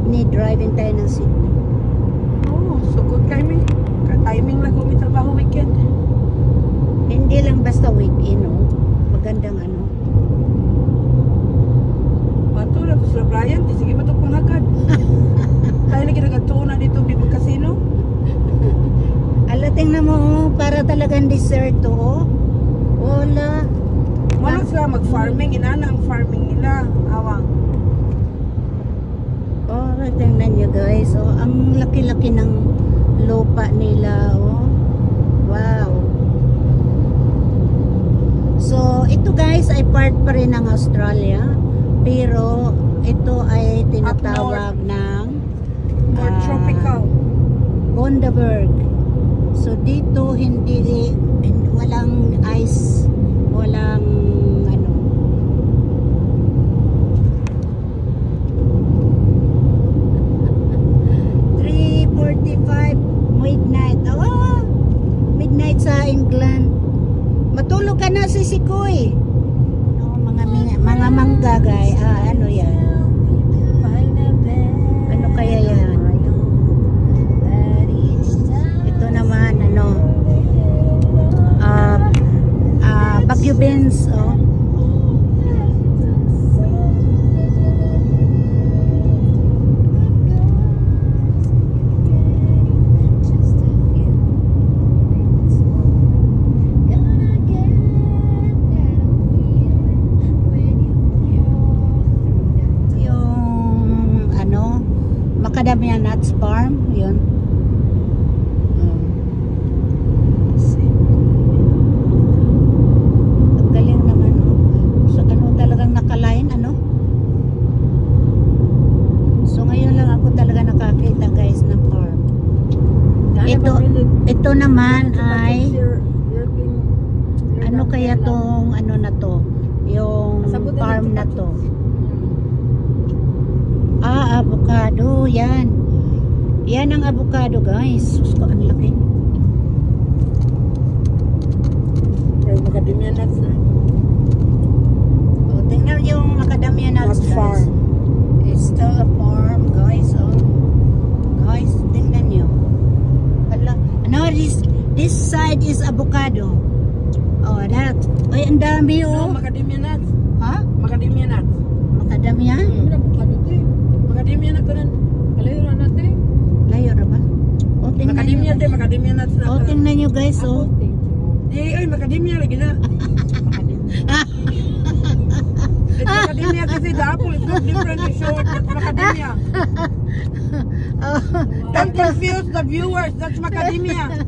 Sydney, driving tayo ng Sydney. Oh, so good kami. Ka-timing lang kung may trabaho weekend. Hindi lang basta weekend, no? Magandang ano. Pato na sa Brian, di sige matok panghagad. Tayo lagi nagatuon na dito di magkasino. Ala, tingnan mo, para talagang dessert to, oh. Wala. Wala sila mag-farming, inana ang farming nila. Awang. Oh, tingnan nyo guys, oh. Ang laki-laki ng lupa nila, oh. Wow. So, ito guys ay part pa rin ng Australia. Pero, ito ay tinatawag ng More tropical. Bundaberg. So dito hindi walang ice, walang ano. midnight. Oh, midnight sa England. Matulog ka na si Sikoy. No, mga mangga guys. Ano yan? Ano kaya yan? Ito naman ano? Baguio beans, oh. Macadamia Nuts Farm, yun. Ang galing naman, oh. So, ano talagang nakalain, ano? So, ngayon lang ako talaga nakakita, guys, ng farm. Ito naman ay ano kaya tong ano na to? Yung farm na to. Avocado, yan. Yan ang avocado, guys. Gusto, ang laki. Macadamia nuts na. Oh, tingnan yung macadamia nuts, guys. Farm. It's still a farm, guys. Oh. Guys, tingnan nyo. Hala. No, this side is avocado. Oh, that. Ay, ang dami, oh. No, macadamia nuts. Ha? Macadamia nuts. Macadamia? Macadamia na tanan. Kalayo na natin. Layo na ba? O, tingnan Macadamia nyo. din, macadamia nuts na. O, tingnan nyo guys, o. Ay, macadamia lagi na. It's macadamia kasi the apple is not different. You show it, that's macadamia. Don't confuse the viewers, that's macadamia.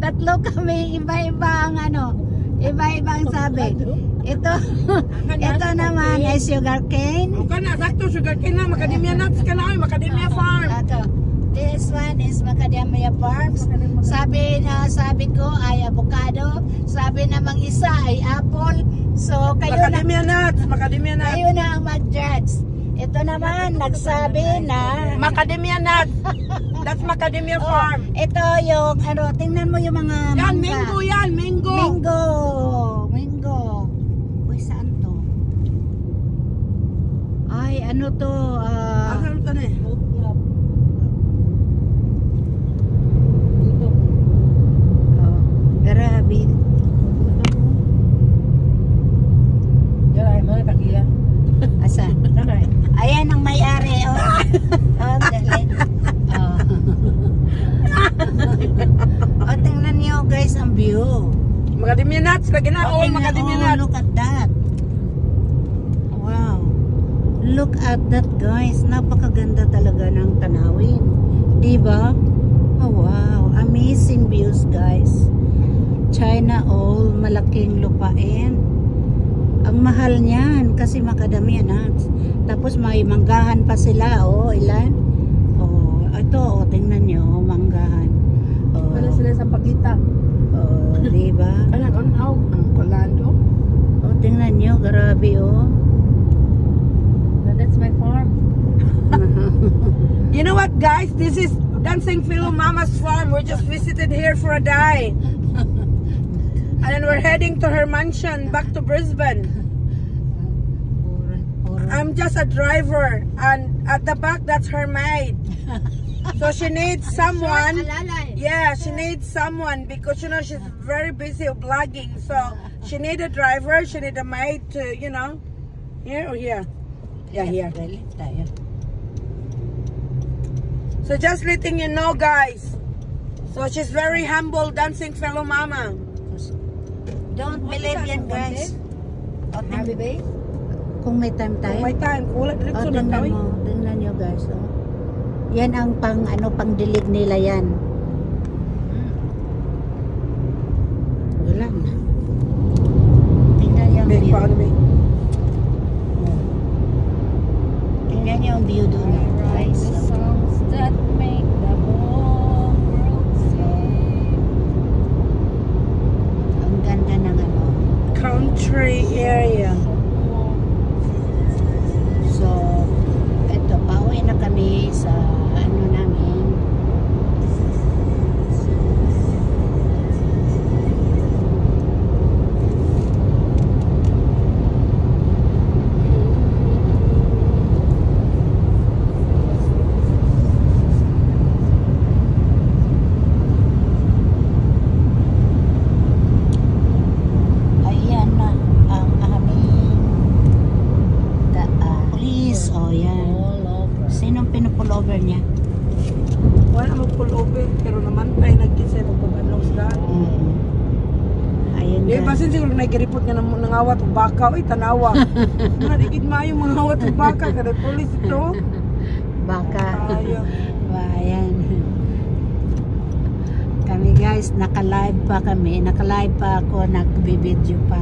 Tatlo kami, iba-iba ang ano. Iba-iba ang sabi. Ito naman ay sugar cane. O ka na, sakto sugar cane na, macadamia nuts ka na, macadamia farm. This one is macadamia farms. Sabi ko ay avocado. Sabi namang isa ay apple. So kayo macadamia nuts. Kayo na ang mag-judge. Ito naman nagsabi na macadamia nuts. That's macadamia farm. Ito yung ano, tingnan mo yung mga yan, mangga. Mango. Uy, saan to? Ay, ano to? Ano to na eh? Grabe. Yan, mga tagiya. Asa? Ayan ang may-ari. Galing. Tingnan niyo guys ang view. Macadamia nuts, lagi na. Oh, macadamia nuts. Look at that. Wow. Look at that guys. Napakaganda talaga ng tanawin. Diba? Oh wow. Amazing views guys. China all. Malaking lupain. Ang mahal niyan kasi macadamia nuts. Tapos may manggahan pa sila. Oh, ilan? Oh, ito. Oh, tingnan nyo. Oh, manggahan. Oh. Ano sila sa pagkita? Oh, diba? Anak, ang Colando. Oh, tingnan nyo. Grabe, oh. That's my farm. You know what, guys? This is Dancing Philo Mama's farm. We just visited here for a day. And then we're heading to her mansion back to Brisbane. I'm just a driver and at the back, that's her maid. So she needs someone. Yeah, she needs someone because, you know, she's very busy vlogging. So she need a driver, she need a maid to, you know, here or here. Yeah, here. So just letting you know, guys. So she's very humble, dancing fellow mama. Don't believe yan, guys. Happy day? Kung may time tayo. Kung may time, kulat dito na tingnan tayo. mo, tingnan nyo, guys. Oh. Yan ang pang dilig nila yan. Wala na. Tingnan nyo ang Big view. paano, big? Tingnan nyo ang view doon. Guys. Songs that make the whole world sing. Ang ganda ng ano. Country area. So, eto, pauwi na kami sa ano namin. Ayan na ang aming daan. Police, oh yan. All over. Sinong pinupullover niya? Wala mag-pull over, pero naman tayo nag-kisay mag-banlaws daan. Ayun Di ba guys. siguro nag-report nga ng awat o baka, uy, tanawa. Nadigid maayo mga awat o baka, kada polis ito. Baka. Ayaw. Ayan. Kami guys, naka-live pa kami. Naka-live pa ako, nag-video pa.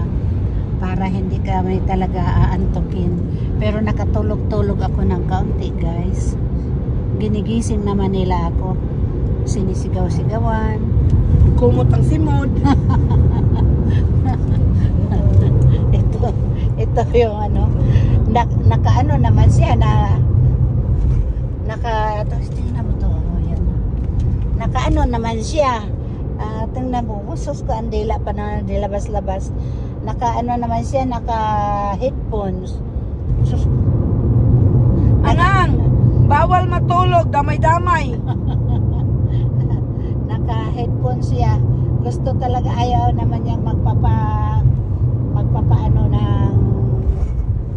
Para hindi kami talaga aantukin. Pero nakatulog-tulog ako ng kaunti guys. Ginigising naman nila ako. Sinisigaw-sigawan. Kumot ang simod. ito yung ano. Naka-ano naman siya na tingnan mo to. Oh, yan. Naka-ano naman siya. Tingnan mo. Sus ko, ang dila pa na dilabas-labas. Naka-ano naman siya. Naka-headphones. Sus. Anang, bawal matulog, damay-damay. Naka-headphones siya. Gusto talaga, ayaw naman niyang magpapaano ng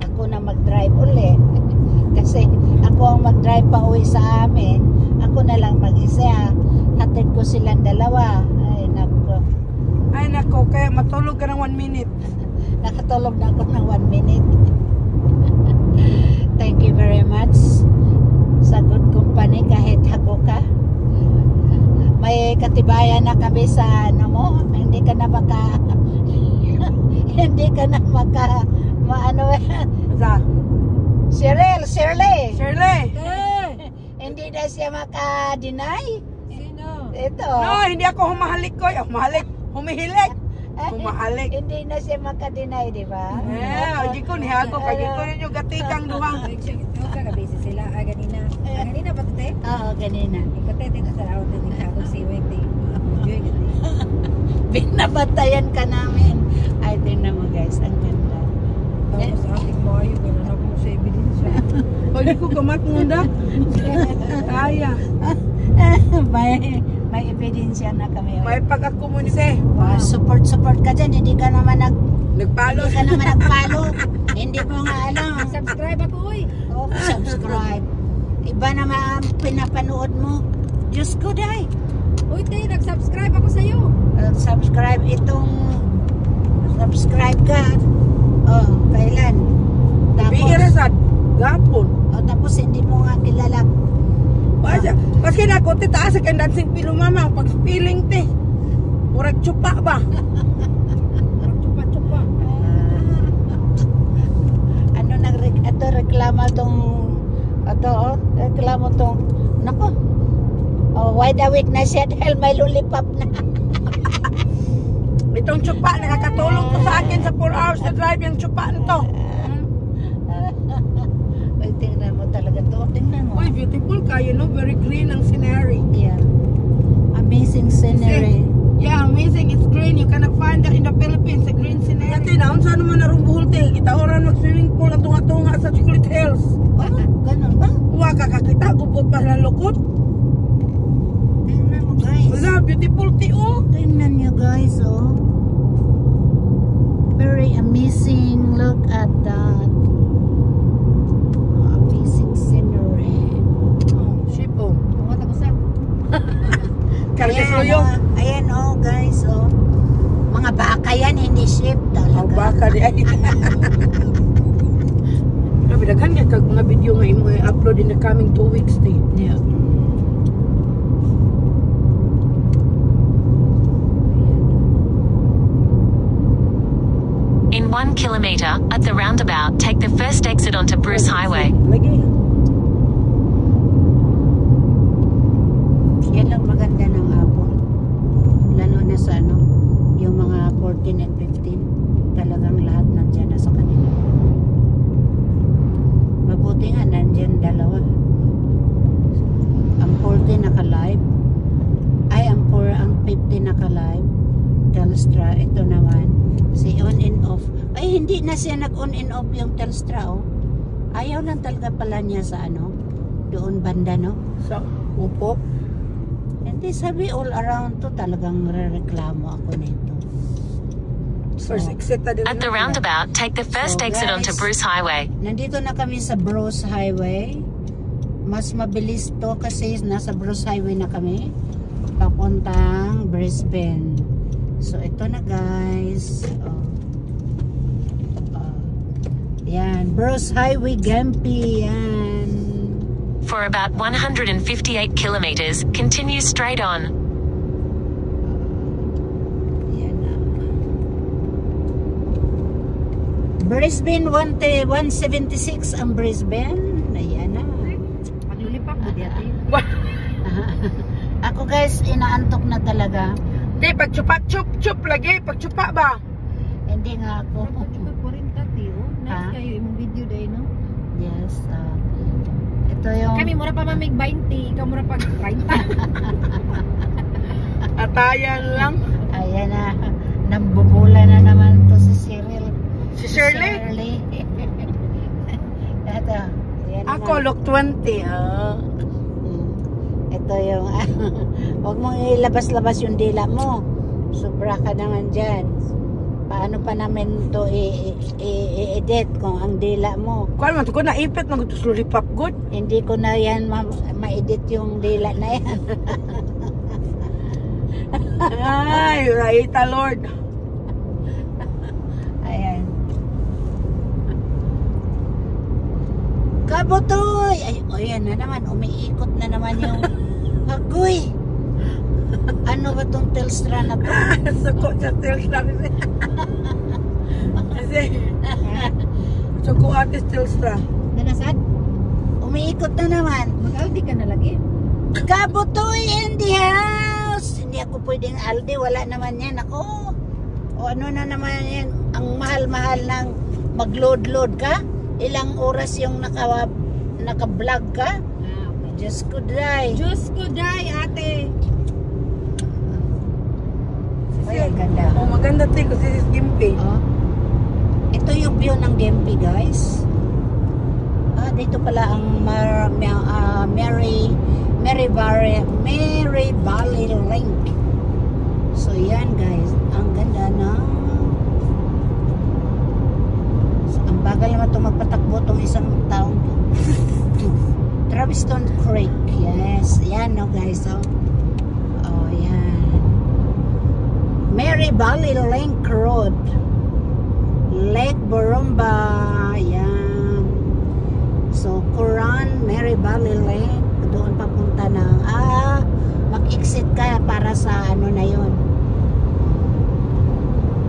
ako na mag-drive uli. Kasi ako ang mag-drive pa uwi sa amin. Ako na lang mag-isa. Hatid ko silang dalawa. Ay, nako. Ay nako, kaya matulog ka ng 1 minute. Nakatulog na ako ng 1 minute. Thank you very much sa good company kahit hago ka. May katibayan na kami sa ano mo. Hindi ka na maano Sa? Shirley. Hindi na siya maka-deny. Sino? Ito. No, hindi ako humahalik ko. Humihilik. Humahalik. Hindi na siya maka-deny, di ba? Hindi ko nihago. Pag ito rin yung gatikang duha. Ikaw ka busy sila. Ganina. Ganina ba ito? Oo, ganina. Ikaw dito sa lawat din ako si Wendy. Binabatayan ka namin. Ay, tingnan mo guys, ang ganda. Tapos ating mo ayun. Ganun ako sa ebidensya. Hindi ko gamat muna. Kaya. may ebidensya na kami. May pag-akomunise. Support ka dyan. Hindi ka naman Nagpalo. nagpalo. Hindi mo nga alam. Subscribe ako, uy. Oh, subscribe. Iba naman ang pinapanood mo. Diyos ko, day. Uy, tayo, nag-subscribe ako sa'yo. Subscribe ka. Oh, kailan? Bigyan sa gapon. Tapos hindi mo nga kilala. Maski na ako, taas sa dancing pilong mama. Pag feeling te. Murag tsupa ba? Chupa-chupa. Reklamo tong nako. Wide awake na siya dahil may lollipop na. Itong tsupa, nakakatulong to sa akin sa 4 hours na drive yung tsupa nito. Ay, tingnan mo talaga to. Tingnan mo. Uy, beautiful ka, you know, very green ang scenery. Yeah. Amazing scenery. Yeah, amazing. It's green. You cannot find that in the Philippines. The green scenery. Dati na, unsa naman na rumbuhol te. Kita oran mag-swimming pool ang tunga-tunga sa Chocolate Hills. Oh, ganun ba? Huwag kakakita. Gubot pa sa lukot. Tingnan mo guys. Wala, beautiful te oh. Tingnan nyo guys, oh. Very amazing. Look at that. Amazing scenery. Oh, ship oh. Pumunta ko sa. Ayan oh guys, oh. Mga baka yan, hindi sheep talaga. Ang baka di ay. Grabe, daghan ka kag mga video nga imo i-upload in the coming 2 weeks te. Yeah. In 1 kilometer, at the roundabout, take the first exit onto Bruce Highway. Lagi. Yan lang maganda ng Apple. Lalo na sa ano, yung mga 14 and 15. Talagang lahat nandyan na sa kanila. Mabuti nga, nandyan dalawa. Ang 14 naka-live. Ay, ang 15 naka-live. Telstra, ito naman. Si on and off. Ay, hindi na siya nag-on and off yung Telstra, oh. Ayaw lang talaga pala niya sa ano, doon banda, no? So, upo. Hindi, sabi all around to talagang rereklamo ako nito. First exit na din. At the roundabout, take the first So, exit onto guys, Bruce Highway. Nandito na kami sa Bruce Highway. Mas mabilis to kasi nasa Bruce Highway na kami. Papuntang Brisbane. So, ito na guys. Yan. Bruce Highway, Gympie. Yan. For about 158 kilometers, continue straight on. Yan na. Brisbane, 176 ang Brisbane. Ayan na. Paglipak mo di ate. Ako guys, inaantok na talaga. Di, pag-chupa-chup lagi. Pag-chupa ba? Hindi nga ako. Pagkakot ko rin tate oh. Ha? Nice kayo imong video day no. Yes. Ito yung... Kami mura pa mamig 20, ikaw mura pag 30. Atayan lang. Ayan na. Nambubula na naman to si Cyril. Si Shirley? Ito. Ayan Ako, look 20. Ito yung... Huwag mong ilabas-labas yung dila mo. Sobra ka naman dyan. Paano pa namin to i-edit kung ang dila mo? Kuan man, ko naipit, mag-gusto lipap good. Hindi ko na yan ma-edit yung dila na yan. Ay, Raita Lord. Ayan. Kabutoy! Ay, ayan na naman. Umiikot na naman yung agoy. Ano ba tong Telstra na to? Suko sa Telstra. Kasi, suko ate Telstra. Nanasad? Umiikot na naman. Mag-Aldi ka na lagi. Kabutoy in the house! Hindi ako pwedeng Aldi. Wala naman yan. Ako. O ano na naman yan. Ang mahal-mahal ng mag-load-load ka. Ilang oras yung naka-vlog ka. Okay. Diyos ko day. Diyos ko day ate. Ay, ang ganda. Oh, maganda te kasi si Gympie. Oh. Ito yung view ng Gympie, guys. Dito pala ang Mary Valley Link. So yan guys, ang ganda na. Ang bagal naman itong magpatakbo itong isang taong Traviston Creek. Yes, yan no guys. Oh yan. Mary Valley Link Road, Lake Borumba. Yan. So Coran, Mary Valley Link, doon papunta ng mag-exit ka para sa ano na yon.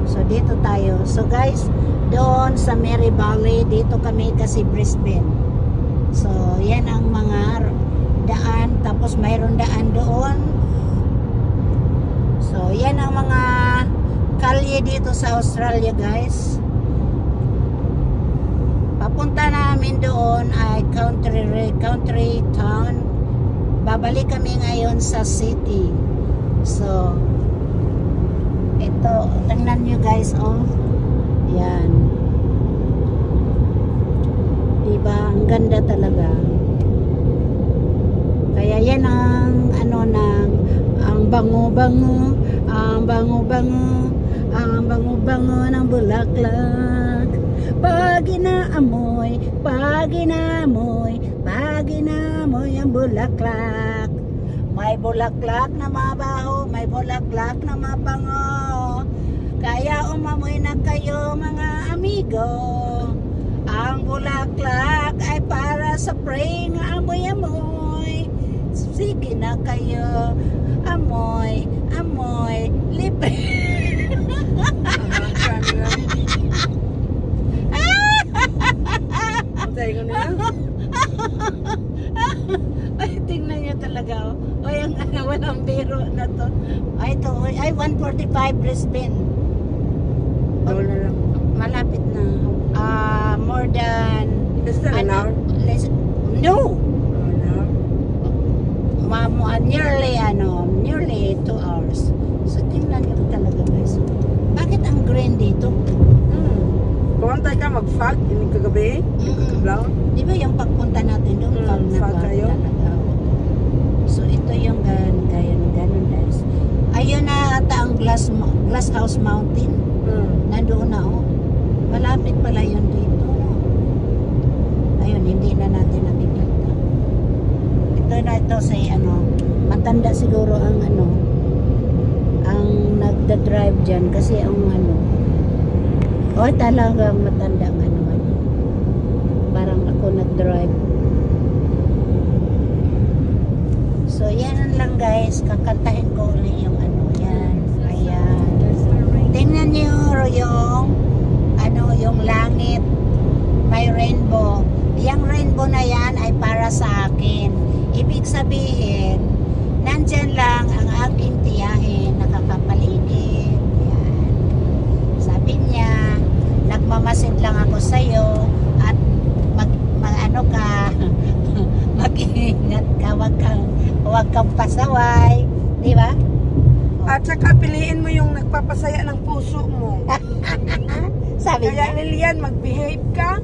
So dito tayo. So guys, doon sa Mary Valley, dito kami kasi Brisbane. So yan ang mga daan, tapos mayroon daan doon. So yan ang mga kalye dito sa Australia guys. Papunta namin doon ay country town. Babalik kami ngayon sa city. So Ito, tingnan nyo guys, oh. Yan. Diba? Ang ganda talaga. Kaya yan ang ano ng ang bango-bango, ang bango-bango, ang bango-bango ng bulaklak. Pag inaamoy, pag inamoy, pag inamoy ang bulaklak. May bulaklak na mabaho, may bulaklak na mabango. Kaya umamoy na kayo mga amigo. Ang bulaklak ay para sa spring, amoy-amoy. Sige na kayo, amoy, amoy, libre. Ay, tingnan nyo talaga, oh. Ay, ang walang biro na to. Ay, ito, ay, 145 Brisbane. Doon na lang. Malapit na. More than... Less than an hour? No! Nearly 2 hours. So, tingnan nyo talaga, guys. Bakit ang green dito? Kuwantay ka mag-fog yung kagabi? Brown? Di ba yung pagpunta natin doon? Fog kayo? Talaga. So, ito yung ganun, guys. Ayun na ata ang Glass House Mountain. Nandoon na, oh. Malapit pala yun dito. Ayun, hindi na natin nakikita. Ito sa matanda siguro ang ang nagda-drive dyan kasi ang talagang matanda ang parang ako nag-drive. So yan lang guys, kakantahin ko ulit yung yan. Ayan. Tingnan niyo yung langit. May rainbow. Yung rainbow na yan ay para sa akin. Ibig sabihin, nandyan lang ang aking tiyahin, nakakapaligid. Yan. Sabi niya, nagmamasid lang ako sa'yo at mag-ingat ka, huwag kang pasaway. Di ba? At saka piliin mo yung nagpapasaya ng puso mo. Sabi Kaya niya. Lilian, mag-behave ka.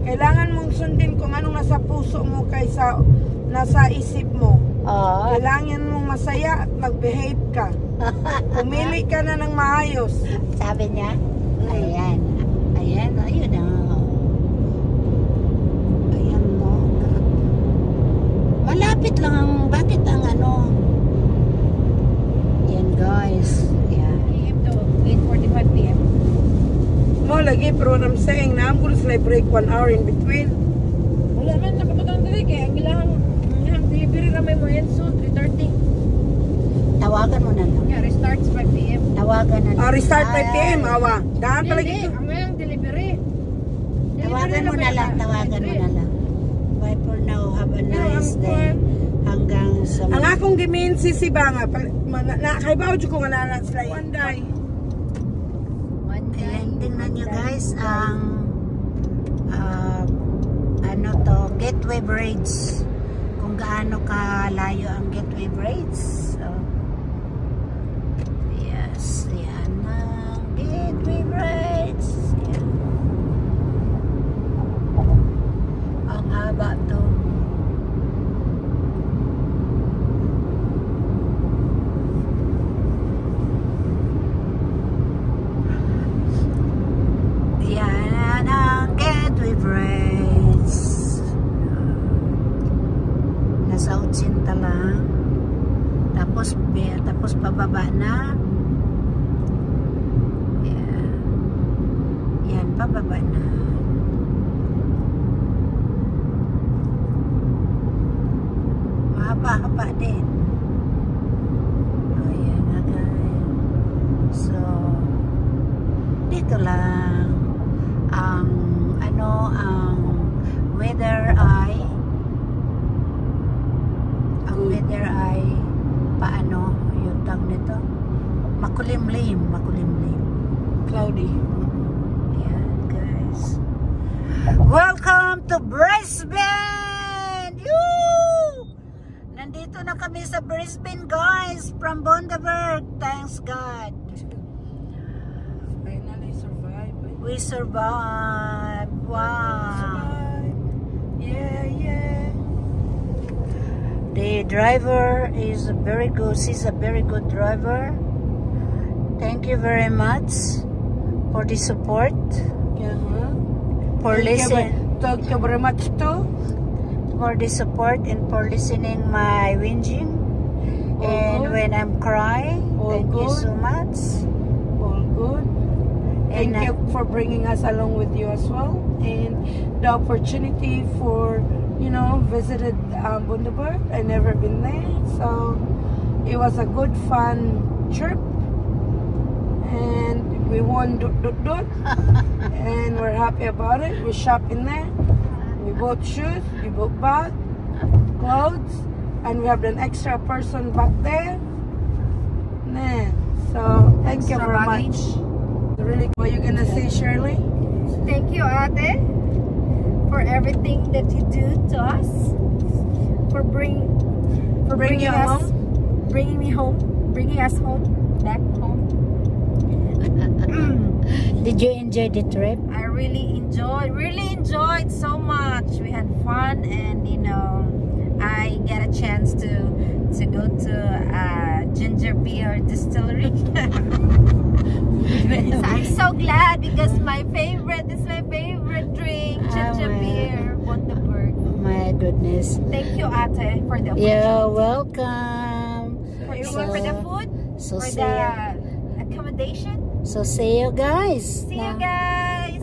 Kailangan mong sundin kung anong nasa puso mo kaysa nasa isip mo. Kailangan mong masaya at mag-behave ka. Pumili ka na ng maayos. Sabi niya. Ayan. Ayun na. Ayan mo. Malapit lang ang, bakit ang Ayan guys. Ayan. PM to 8:45 PM. Mo lagi, pero what I'm saying na, I'm gonna break 1 hour in between. Wala man nakapatang dili kay ang ilahang delivery ramay mo yan soon 3:30. Tawagan mo na lang. Yeah, restarts 5 PM. Tawagan na lang. Restart 5 PM, awa. Daan pala Hindi, gito. ang mayang delivery. Tawagan mo na lang. Tawagan mo na lang. Bye for now. Have a nice day. Hanggang sa... Ang akong gimin si Banga, nakaibaw dyan ko nga na sila yun. One day. Ayan, tingnan nyo guys ang Gateway Bridge, kung gaano kalayo ang Gateway Bridge. So, yes, yan ang Gateway Bridge. Yan. Ang haba to. Yan ang Gateway Bridge. Nasa 80 lang. Tapos pababa na. Yan, pababa na. Mahaba-haba din. Ayan na guys. So, dito lang ang weather ay paano yung tag nito, makulimlim. Cloudy. Ayan guys, welcome to Brisbane. Nandito na kami sa Brisbane guys, from Bundaberg. Thanks God. We survived. Wow. Yeah, yeah. The driver is very good. She's a very good driver. Thank you very much for the support. For listening. Thank you very much too. For the support and for listening my whinging. And good. when I'm crying, All thank you good. so much. All good. Thank And you for bringing us along with you as well, and the opportunity for, you know, visited Bundaberg. I never been there, so it was a good fun trip, and we won and we're happy about it. We shop in there, we bought shoes, we bought bag, clothes, and we have an extra person back there. Nah. So thank you very much. Really, what are you gonna say, Shirley? Thank you, Ate, for everything that you do to us. For bringing Bringing you us, home? bringing me home, bringing us home, back home. Did you enjoy the trip? I really enjoyed so much. We had fun, and you know, I get a chance to go to ginger beer distillery. So I'm so glad because my favorite drink, ginger beer, Bundaberg. My goodness. Thank you, Ate, for the You're welcome. for the food, So for see the ya. accommodation. So see you guys. See you guys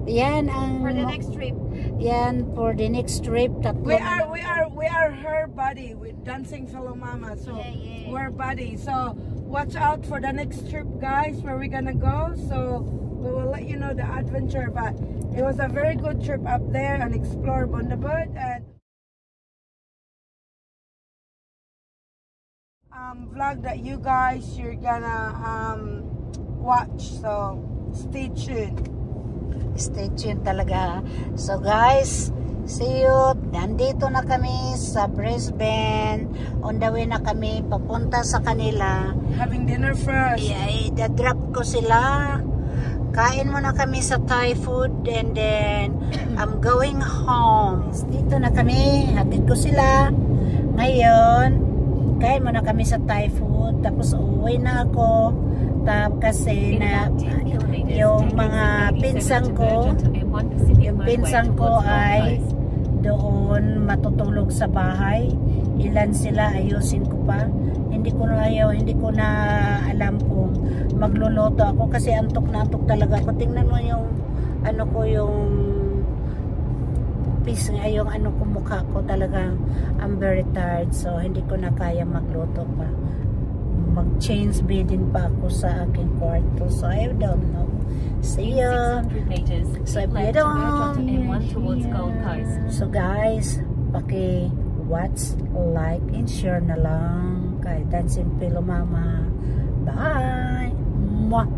Yan ang for the next trip. yan for the next trip. We are her buddy with Dancing Fellow Mama. So Yeah. we're buddies. So watch out for the next trip, guys, where we're gonna go. So we will let you know the adventure. But it was a very good trip up there and explore Bundaberg and vlog that you guys you're gonna watch. So stay tuned. Stay tuned talaga. So guys, see you. Nandito na kami sa Brisbane. On the way na kami papunta sa kanila. Having dinner first. I-drop ko sila. Kain muna kami sa Thai food and then I'm going home. Dito na kami. Hatid ko sila. Ngayon, kain muna kami sa Thai food. Tapos uwi na ako. Kasi na yung mga pinsan ko ay doon matutulog sa bahay. Ilan sila, ayusin ko pa. Hindi ko na alam kung magluluto ako kasi antok na antok talaga ako. Tingnan mo yung ano ko, yung yung ano ko, mukha ko talaga. I'm very tired, so hindi ko na kaya magluto pa. Mag-change bedding pa ako sa aking kwarto, so I don't know. See ya. So so guys, paki-watch, like, and share na lang kay Dancing Fellow Mama. Bye. Mwah.